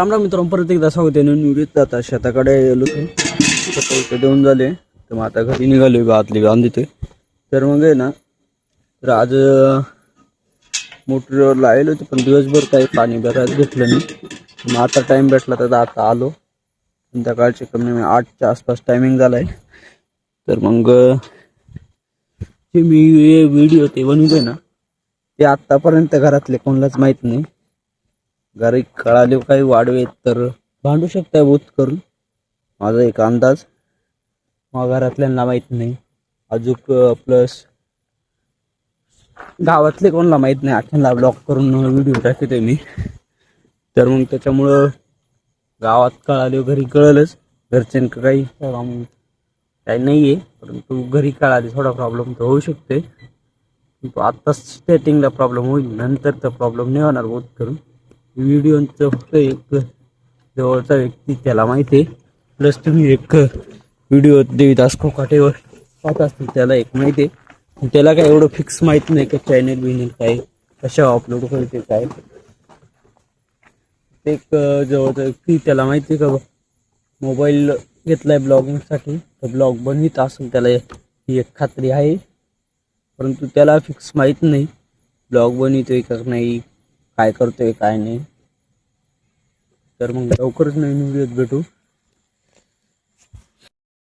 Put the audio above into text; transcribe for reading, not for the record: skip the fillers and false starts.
राम राम मित्रांनो, परत एकदा स्वागत आहे नवीन व्हिडिओत. आता शेताकडे गेलो होतो, पैसे देऊन झाले तर मग आता घरी निघालो. गावातली बांध देतोय तर मग आहे ना, तर आज मोटरवर लावलं होतं पण दिवसभर काही पाणी बऱ्याच भेटलं नाही. मग आता टाइम भेटला तर आता आलो. संध्याकाळचे कमी 8च्या आसपास टायमिंग झालाय. तर मग जे मी व्हिडिओ ते बनवतोय ना, ते आतापर्यंत घरातले कोणालाच माहित नाही. घरी कळाले काही वाढवे तर भांडू शकताय बोत करून, माझा एक अंदाज. मग घरातल्यांना माहित नाही, अजून प्लस गावातले कोणाला माहित नाही. अख्यांना ब्लॉक करून व्हिडिओ टाकतोय मी. तर मग त्याच्यामुळं गावात कळाले, घरी कळलंच. घरच्यांक काही नाहीये, परंतु घरी कळाले थोडा प्रॉब्लेम तर होऊ शकते. आता स्टार्टिंगला प्रॉब्लेम होईल, नंतर तर प्रॉब्लेम नाही होणार बोत करून. व्हिडिओचं फक्त एक जवळचा व्यक्ती त्याला माहिती आहे, प्लस तुम्ही एक व्हिडिओ देवीदास कोकाटेवर पाहत असतील त्याला एक माहिती आहे. त्याला काय एवढं फिक्स माहित नाही की चॅनल बिनल काय कशा अपलोड करायचे काय. एक जवळचा व्यक्ती त्याला माहिती आहे का मोबाईल घेतलाय ब्लॉगिंगसाठी, तर ब्लॉग बनवित असेल त्याला ही एक खात्री आहे. परंतु त्याला फिक्स माहीत नाही ब्लॉग बनवतोय का नाही, काय करतोय काय नाही. तर मग लवकरच नवीन व्हिडिओत भेटू.